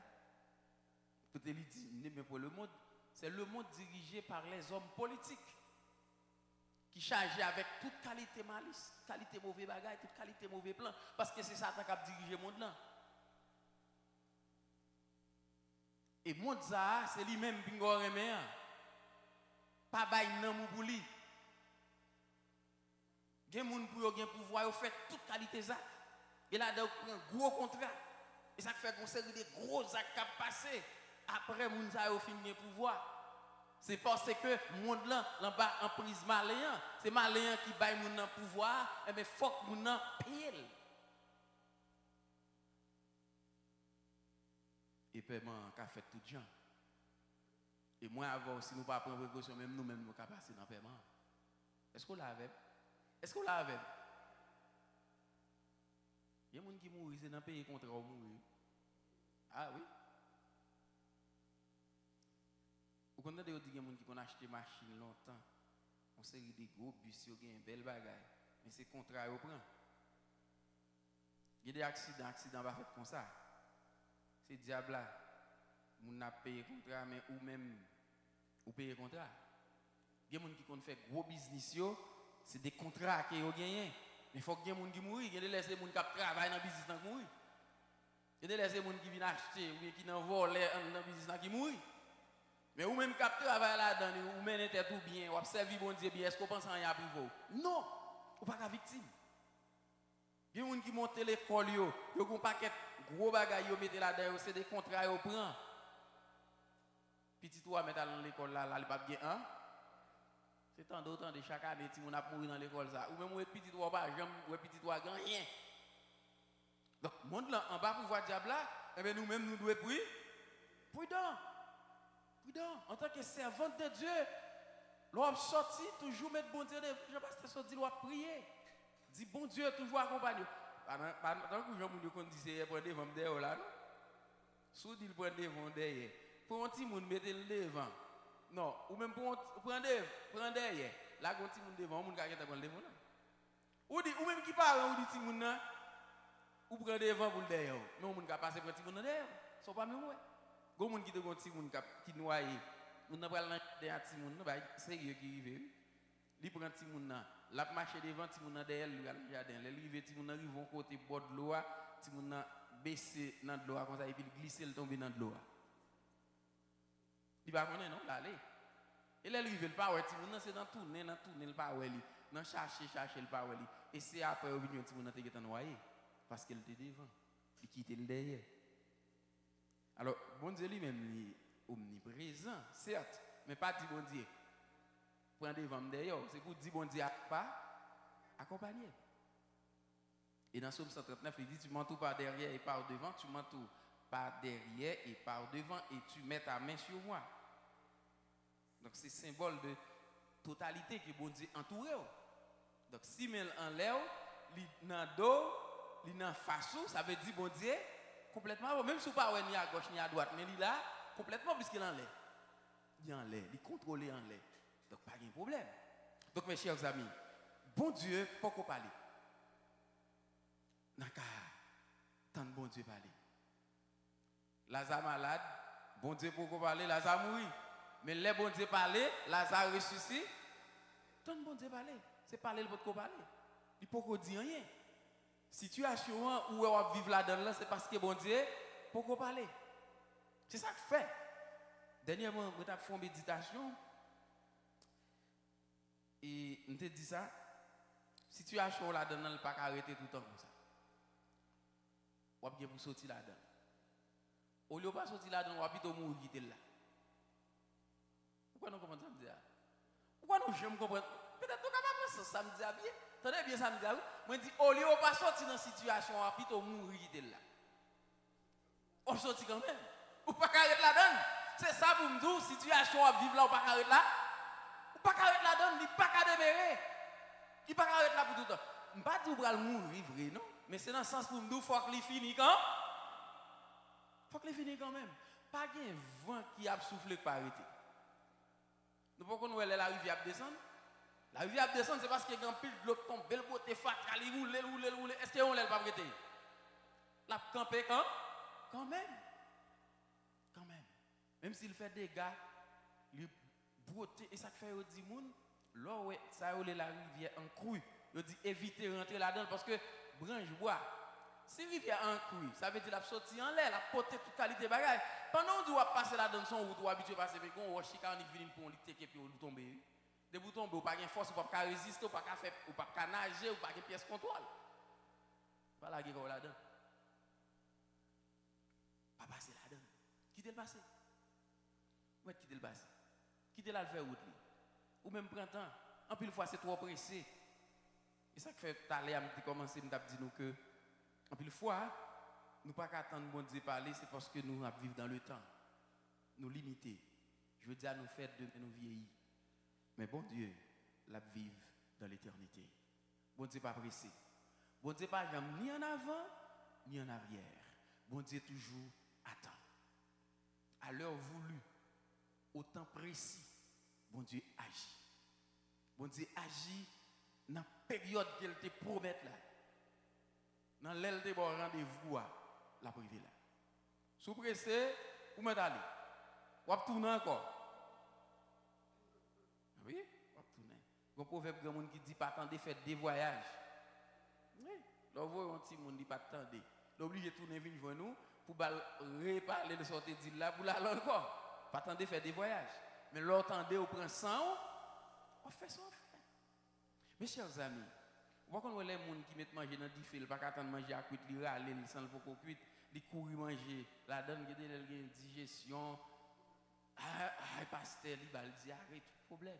Quand elle dit n'aimez pas le monde, c'est le monde dirigé par les hommes politiques qui chargent avec toute qualité malice, qualité mauvais bagaille, toute qualité mauvais plan, parce que c'est Satan qui a dirigé le monde là. Et le monde ça, c'est lui-même qui a remis. Pas bail nan pour lui. Il y a des gens qui ont pouvoir, fait toute qualité ça. Et là, il y a un gros contrat. Et ça fait qu'on série de gros actes qui passent. Après, les gens ont fini le pouvoir. C'est parce que le monde là, bas en prise malien, c'est malien qui baille mon nan pouvoir, et mais faut que mon nan paye. Et paiement qu'a fait tout gens. Et moi avant si nous pas prendre précaution même nous nous capable passer dans le paiement. Est-ce qu'on l'a avec? Est-ce qu'on l'a avec? Il y a des gens qui mourent, c'est dans le pays contre ou mourir. Ah oui. Vous connaissez des gens qui ont acheté machine longtemps. On série des gros bus, qui ont une belle bagaille. Mais c'est contrat au prend. Il y a des accidents pas fait comme ça. C'est diable là. Moun n'a payé contrat mais ou même ou payer contrat. Il y a des gens qui ont fait gros business c'est des contrats qui ont gagné. Mais il faut que des gens qui mourent, il y a des gens qui travaillent dans le business qui mourent. Il y a des gens qui viennent acheter ou qui n'en volent dans le business qui mourent. Mais ou même qui travaillent là-dedans, ou même tête tout bien, ou observer bon Dieu bien, est-ce qu'on pense en rien privé? Non, ou pas victime. Il y a des gens qui montent l'école, ils ont un paquet gros bagages, ils mettent là-dedans, c'est des contrats qu'ils prennent. Petit toi mettre dans l'école là, il pas bien un. C'est tant d'autant de chaque année si on a mouru dans l'école ça. Ou même ou petit toi pas jamais ou petit toi rien. Donc monde là en bas pour voir diable là, et bien nous même nous devons prier. Prudent. En tant que servant de Dieu, l'homme sorti toujours mettre bon Dieu devant. Je passe sorti l'homme prier. Dit bon Dieu toujours accompagner. Pendant que Jean Mouniou qu'on disait prendre devant derrière là non. Sous dit prendre devant derrière. Pour un petit monde mettre le devant. Non, ou même pour prendre derrière. Là quand petit monde devant, monde qui prendre devant là. Ou dit ou même qui parle ou dit petit monde là ou prendre devant pour derrière. Mais on monde qui passer pour petit monde derrière. Sont pas même ouais. Gon monde qui te gon petit monde qui noyé on n'a pas le à Timoun, bah sérieux qui arrive. Il prend Timoun là, la marche devant Timoun derrière le jardin. Les rive Timoun arrive au côté bord de l'eau, Timoun baisser dans de l'eau comme ça et puis glisser le tomber dans de l'eau. Il va connaître non, là aller. Et là il veut pas ouais Timoun c'est dans tourner le pas ouais lui, dans chercher le pas ouais lui. Et c'est après opinion Timoun te get noyé parce qu'elle était devant, il quitte le derrière. Alors bon Dieu lui-même il est omniprésent, certes, mais pas dit bon Dieu. Prends devant derrière, c'est pour dire bon Dieu pas accompagner. Et dans Somme 139, il dit tu m'entoures par derrière et par devant, tu m'entoures par derrière et par devant et tu mets ta main sur moi. Donc c'est symbole de totalité que bon Dieu entouré. Donc si mais en l'air, li dans dos, li dans face, ça veut dire bon Dieu complètement même si pas ni à gauche ni à droite, mais il là complètement puisqu'il en l'air. Il en l'air, il contrôle en l'air. Donc pas de problème. Donc mes chers amis, bon Dieu pourquoi parler. Naka tant bon Dieu parler. Lazare malade, bon Dieu pourquoi parler, Lazare mourir. Mais les bon Dieu parler, Lazare ressuscite. Tant bon Dieu parler, c'est parler le pourquoi parler. Il pourquoi dire rien. Situation où on vivre là-dedans, c'est parce que bon Dieu, pourquoi parler? C'est ça que fait. Dernièrement, je fait une méditation. Et je te dis ça. Situation là-dedans, elle ne pas arrêter tout le temps comme ça. On va bien pour sortir là-dedans. Au lieu de pas sortir là-dedans, on va plutôt mourir quitter là. Pourquoi nous comprenons ça? Pourquoi nous jamais comprendre? Peut-être que nous capable ça me dit bien. Tenez bien ça me dit. Moi dis au lieu de pas sortir dans la situation, on va plutôt mourir quitter là. On sortit quand même. Ou pas arrêter là-dedans. C'est ça pour me dire situation à vivre là ou pas arrêter là. Ou pas arrêter là-dedans, il pas qu'à démérer. Il pas arrêter là pour tout le temps. Je ne pas dire pour mourir vrai non, mais c'est dans le sens pour me dire faut que les finisse quand. Faut que les finisse quand même. Pas un vent qui a soufflé pour arrêter. Nous pouvons nous la rivière descendre. La rivière descendre c'est parce qu'il y a un pile de l'eau qui tombe, belle beauté fat, elle roule. Est-ce qu'on l'a pas arrêté? La camper quand? Quand même. Quand même. Même s'il fait des dégâts, les beauté et ça fait au dit moun, là ouais, ça roule la rivière en crue. Il dit éviter de rentrer là-dedans parce que branche bois. Si rivière en crue, ça veut dire la sortie en l'air, la porter toute qualité bagage. Pendant qu'on doit passer là-dedans son route ou habitué passer avec on chicane vient pour l'été qui puis tomber. Des boutons ou pas de force ou pas résister ou pas faire ou pas nager ou pas de pièce contrôle. Pas la guerre là-dedans. Pas passer là-dedans. Quitter le passé. Où est quitter le passé? Quitter là le faire route. Ou même printemps. En plus, fois c'est trop pressé. Et ça qui fait t'aller à me commencer à me dire que en plus fois nous pas attendre bon Dieu parler, c'est parce que nous vivons dans le temps. Nous limiter. Je veux dire nous faire de nous vieillir. Mais bon Dieu, la vive dans l'éternité. Bon Dieu pas pressé. Bon Dieu pas jamais ni en avant ni en arrière. Bon Dieu toujours attend. À l'heure voulue, au temps précis, bon Dieu agit. Bon Dieu agit dans la période qu'elle te promet là. Dans l'aile de bon rendez-vous la privée là. Sous pressé, où m'en aller? Ou à tourner encore? Oui, ou à tourner. Il y a un proverbe grand monde qui dit pas attendre faire des voyages. Oui, là vous voyez un petit monde dit pas attendre. L'obligé de tourner venir voir nous pour reparler de sortir d'île là pour l'aller encore. Pas attendre faire des voyages. Mais l'entendez au prend 100, on fait ça. Mes chers amis, vous voyez les gens qui mettent manger dans 10 fils, pas attendre manger à cuite, ils râlent sans le poco cuite, ils courent manger, la donne qui a une digestion, pastel, ils va dire arrête tout problème.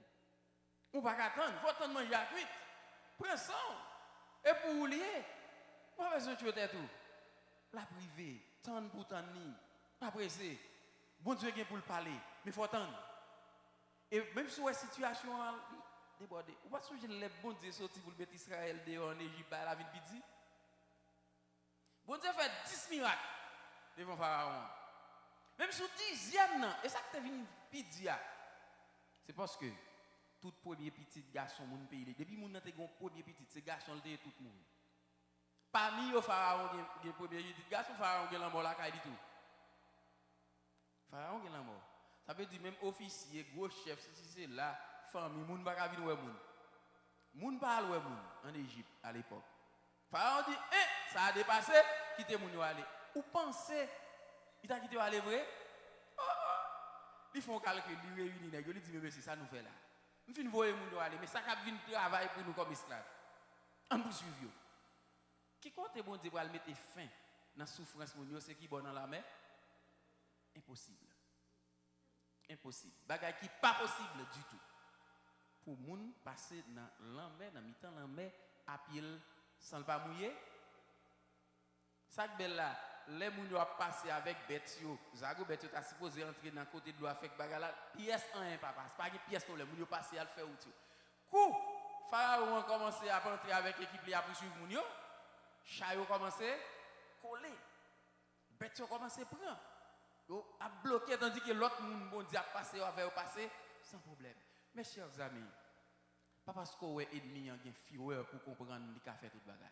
On va pas attendre, il faut attendre manger à cuite. Prends ça. Et pour oublier, pas besoin de tuer tout. La privée, tant pour tant ni, pas pressé. Bon Dieu vient pour le parler, mais il faut attendre. Et même si la situation débordée, ou pas si les bon Dieu sorti pour le mettre Israël dehors en Égypte à la ville Pidi. Bon Dieu fait 10 miracles devant Pharaon. Même sur 10e, et ça que tu es venu Pidi, c'est parce que tout premier petit garçon mon pays, depuis mon été gon premier petit, c'est garçon le tout le monde. Parmi les Pharaon qui premier petit garçon, Pharaon qui est la mort la caille du tout. Pharaon qui est la mort. Ça veut dire même officier, gros chef, si c'est là, famille, moun pas venir ouais moun. Moun pas ouais moun en Égypte à l'époque. Pharaon dit ça a dépassé, quittez moun yo aller. Ou pensez il t'a quitté aller vrai? Ils font calcul, ils réunissent nèg, ils disent mais c'est ça nous fait là. Nous fin voyer moun yo aller mais ça cap vinn travail pour nous comme esclaves. On poursuivre yo. Qui compte bon Dieu pour mettre fin dans souffrance moun yo, c'est qui bon dans la mer? Impossible. Impossible. Bagay qui pas possible du tout. Pour moun passer dans l'enmer, dans mi-temps l'enmer à pied sans le pas mouiller. Ça que belle là, les moun yo a passé avec bête yo. Zago bête yo t'a supposé entrer dans côté de l'eau avec bagay là, pièce en un papa, c'est pas une pièce problème, moun yo passer à le faire outil. Coup, Pharaon a commencé à entrer avec l'équipe li a poursuivre moun yo. Chat yo commencé coller. Bête yo commencé prendre. Yo a bloqué tandis que l'autre moun bon Dieu a passé avec passer sans problème. Mes chers amis, pas parce qu'on est ennemi en gain fureur pour comprendre qu'il a fait toute bagaille.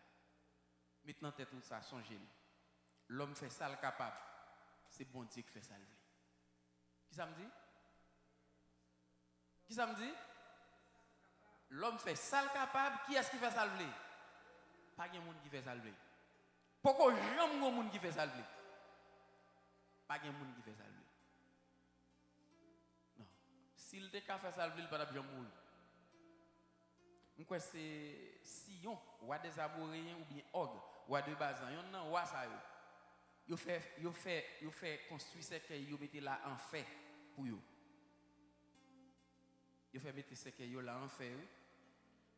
Maintenant tête tout ça songez. L'homme fait ça le capable. C'est bon Dieu qui fait ça le. Qui ça me dit? Qui ça me dit? L'homme fait ça le capable, qui est-ce qui fait ça le? Pas de monde qui fait ça le. Pourquoi jamais de monde qui fait ça le? Pas de monde qui fait ça le. Non. S'il te fait ça le, il pas bien mourir. Moi c'est Sion, roi des Amoréens ou bien Og, roi de Bazan. Yon nan roi ça yo. Yo fait construire ce que yo mettez là en fait pour yo. Yo fait mettre ce que yo là en fait.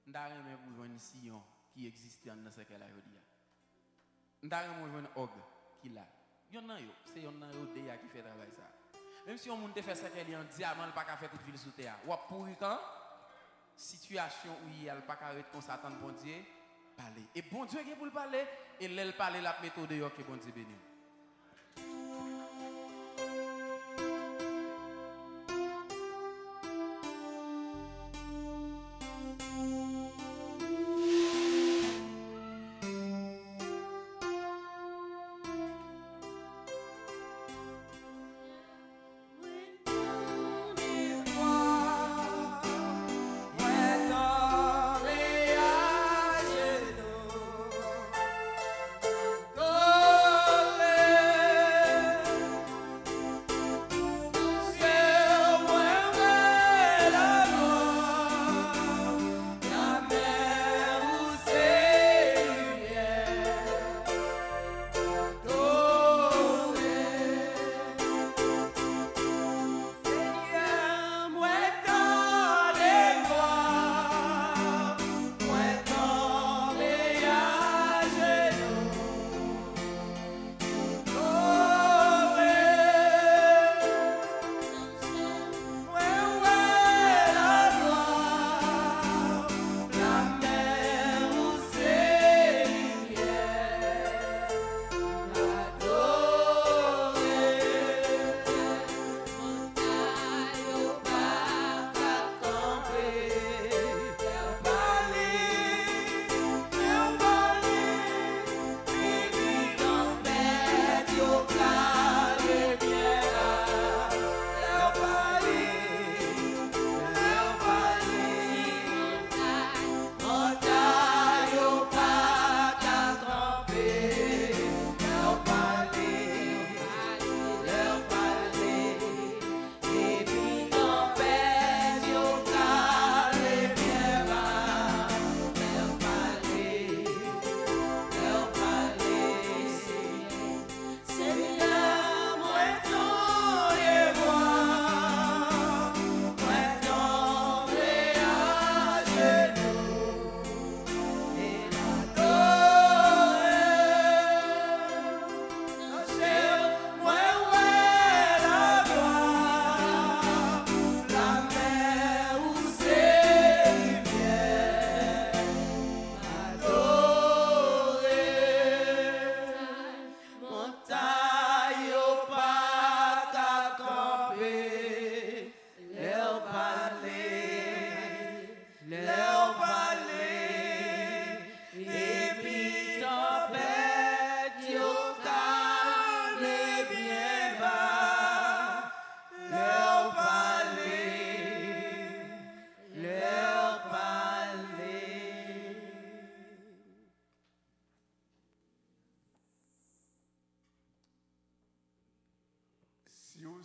Ndare même pour joindre Sion qui existe dans ce que là yo dit. Ndare même joindre Og qui là. Yon nan yo, c'est yon nan yo déjà qui fait travail ça. Même si on monde fait ça qu'elle est en diamant, pas qu'à faire toute ville sous terre. Ou pourri quand situation où il y a pas qu'à être comme ça bon Dieu parler. Et bon Dieu qui pour le parler et l'elle parler la méthode de que bon Dieu béni. Ole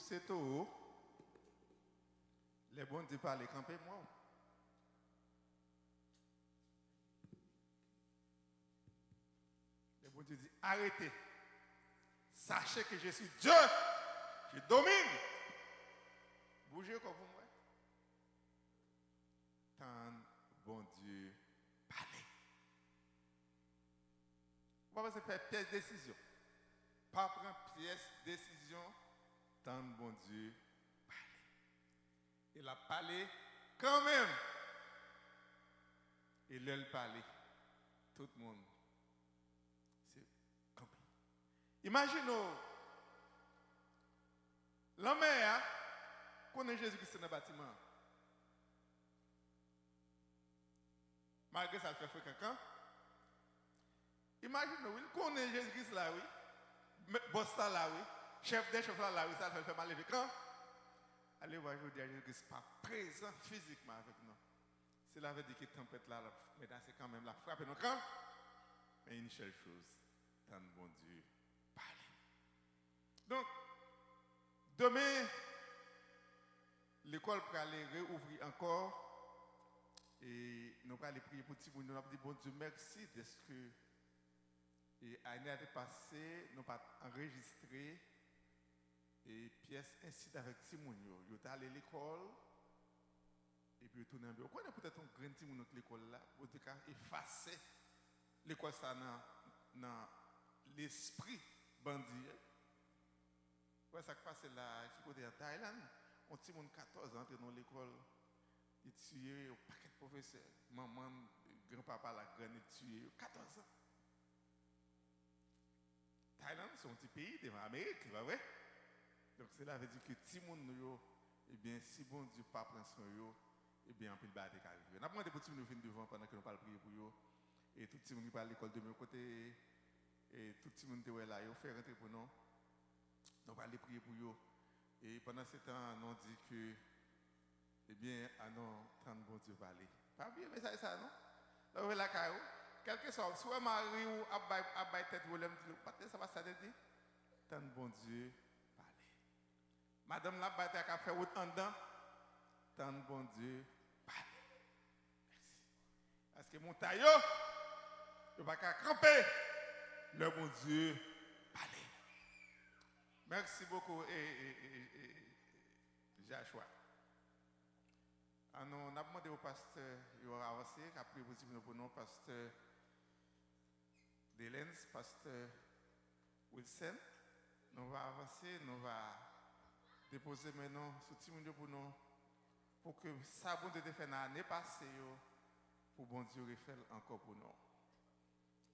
ces taureaux, les bons Dieu parlent camper moi. Les bons Dieu dit arrêtez. Sachez que je suis Dieu. Je domine. Bougez comme vous moi. Tant bon Dieu parler. On va faire pièce de décision. Pas prendre pièce de décision. Tant bon Dieu parler. Il a parlé quand même. Et l'elle parlait. Tout le monde. C'est campé. Imaginez. L'homme connaît Jésus-Christ dans le bâtiment. Malgré ça, il fait fréquent. Imaginez, il connaît Jésus-Christ là, oui. Boss là, oui. Chef des chefs là, oui. Ça fait mal lever quand. Allez voir, je vous dis, Jésus-Christ n'est pas présent physiquement avec nous. Cela veut dire que la tempête là, mais c'est quand même la frappe nos camps. Mais une seule chose, tant bon Dieu parle. Donc, demain, l'école pour aller réouvrir encore. Et nous allons aller prier pour tout le monde. Nous allons dire, bon Dieu, merci de ce que l'année passée, nous avons enregistré et pièces ainsi avec Timoun. Ils sont allés à l'école et puis ils tournent en bureau. Vous connaissez peut-être un grand Timoun dans l'école là, vous avez effacé l'école ça dans l'esprit bandit. Ouais, ça qui passe là, qui côté en Thaïlande, un Timoun 14 ans dans l'école, il tué au paquet de professeurs. Maman, grand-papa, la grande, il tué 14 ans. Thaïlande, c'est un petit pays de l'Amérique, pas vrai? Donc, cela veut dire que Timoun, eh bien, si bon Dieu pas prend soin de eux, eh bien, on peut le battre. On a demandé pour Timoun venir devant pendant que nous parlons prier pour eux. Et tout Timoun qui parle à l'école de mon côté, et tout Timoun qui est là, il fait rentrer pour nous. Nous allons prier pour eux. Et pendant ce temps, nous dit que, eh bien, non, tant bon Dieu parler. Pas bien, mais ça, non? Là, vous la caillou. Quel que soit, soit mari ou abaye tête ou l'aime, ça va ça dire? Tant bon Dieu parler. Madame la bataille a fait autant dedans. Tant bon Dieu parler. Merci. Parce que mon taillot, je ne vais pas camper. Le bon Dieu parler. Merci beaucoup Joshua. On a demandé au pasteur, il va avancer, après vous dites pour nous, pasteur Delens, pasteur Wilson. Nous va avancer, nous va déposer maintenant ce petit monde pour nous, pour que ça bon Dieu fait l'année passée, pour bon Dieu refaire encore pour nous.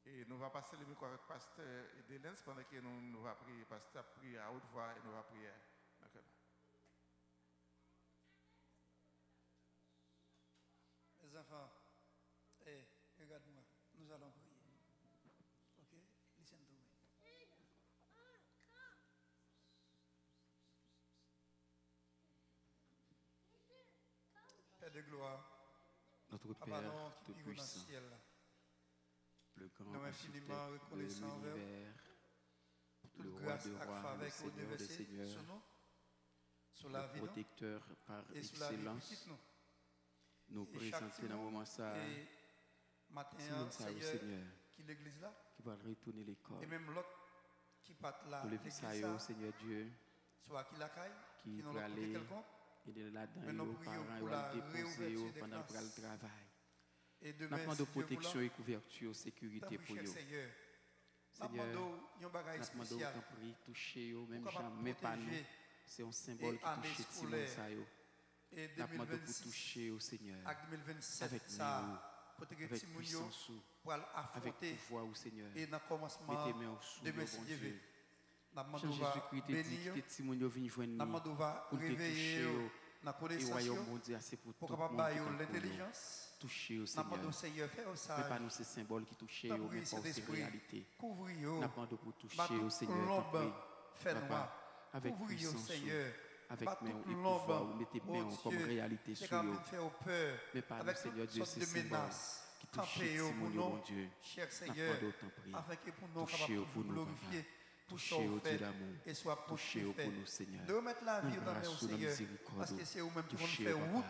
Et nous va passer le micro avec pasteur Delens pendant que nous va prier, pasteur prie à haute voix et nous va prier. Mes enfants, regarde-moi, nous allons prier. Ok? Listen to me. Père de gloire, notre Papa, Père non, qui vit dans le tout-puissant, ciel, le grand nous infiniment architecte de reconnaissants envers l'univers, toute le roi grâce de et rois, faveur le que vous Seigneur des déversez seigneurs, sur nous, sur la vie le protecteur par et sur la vie excellence, petite nous. nous Et chaque présenter dans le moment ça, et matin, Simon ça au Seigneur, Seigneur, qui l'église là, qui va retourner l'école. et même l'autre qui part là, Pour le l'église ça là, au Seigneur Dieu, soit qui la caille, qui qui n'ont peut l'autre côté aller quelconque, aider là-dedans, mais nous aux prions parents, pour et la va déposer réouverture des pendant classes. le travail. Et Nous demain, demandons si Dieu protection voulant, et couverture, sécurité pour eux. Seigneur, Seigneur, nous demandons un bagage nous demandons spécial autant prix, toucher eux, même pour jamais pas nous. protéger C'est un symbole et qui année touche Simon scolaire Sayo. et Nous demandons pour 2026 toucher au Seigneur. avec 2027 Avec ça pour avec que puissance, pour avec affronter pouvoir au Seigneur. et dans le commencement Mettez main au sous, de bon merci Dieu. Dieu. Nous demandons Jean va Jésus-Christ te dit bénir, que Timoun vient joindre nous nous demandons va pour te réveiller toucher dans la et connaissance royaume bon Dieu c'est pour pour tout le capable monde qui bailler t'en connaît. l'intelligence. Toucher au Nous Seigneur. demandons Seigneur faire Mais pas ça. nous ces symboles qui touchent Nous mais pas demandons aussi Saint-Esprit réalité. couvrir Nous demandons pour Bat toucher au toute Seigneur. l'ombre t'en prie. fait Papa, noir. avec Couvrir puissance, Seigneur. avec Bat main toute et pouvoir, l'ombre. vous mettez main Oh comme Dieu, réalité c'est sur comme eux. faire peur. Mais pas nous, Avec Seigneur toutes Dieu, sortes ces de symboles menaces. qui touchent Camper au Simon, nom, bon Dieu. cher Nous Seigneur, demandons t'en prie. afin que pour nous Touchez capables pour de nous, glorifier tout ça Touchez au au Dieu fait d'amour. et soit Touchez au fait. pour nous, Seigneur. De remettre la vie Nous dans le grâce, la Seigneur, miséricorde. parce que c'est vous-même qui vont Touchez, faire papa. route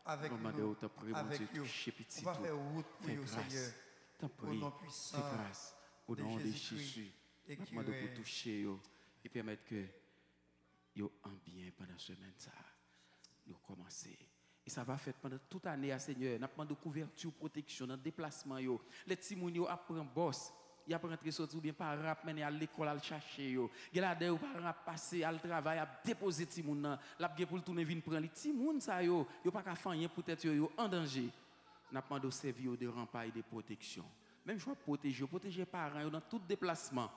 avec Nous demandons nous, au temps prier, mon avec Dieu, vous. touchez petit On va tout. faire route pour Fais vous, grâce. Seigneur, T'en au prie. nom Fais puissant grâce. Au de nom de Jésus-Christ. Jésus. Et Nous qui demandons pour règne. toucher yo, et permettre que yo en bien pendant la semaine ça. Yo commencer. Et ça va faire pendant toute l'année, Seigneur. Nous demandons couverture, protection, dans le déplacement. Yo. Les petits moun yo apprennent boss. Il a rentré sorti ou bien par rap mener à l'école à chercher yo. Gelade ou par rap passer à travail à déposer ti moun nan. L'a gen pour tourner vinn prendre li ti moun ça yo. Yo pas ka faire rien peut-être yo en danger. N'a demandé servir de rempart et de protection. Même je protéger parents yo dans tout déplacement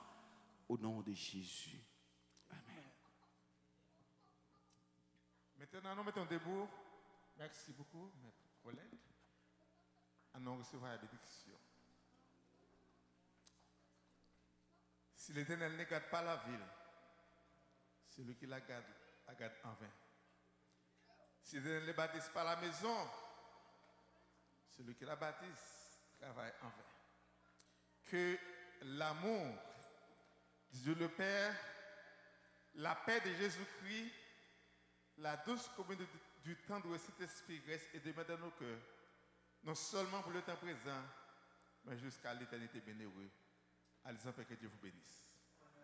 au nom de Jésus. Amen. Maintenant, nous mettons debout. Merci beaucoup, Maître Colette. Nous recevons la bénédiction. Si l'Éternel ne garde pas la ville, celui qui la garde en vain. Si l'Éternel ne bâtisse pas la maison, celui qui la bâtisse travaille en vain. Que l'amour de Dieu le Père, la paix de Jésus-Christ, la douce communion du temps de Saint-Esprit reste et demeure dans nos cœurs, non seulement pour le temps présent, mais jusqu'à l'éternité bienheureux. Allez-y, que Dieu vous bénisse.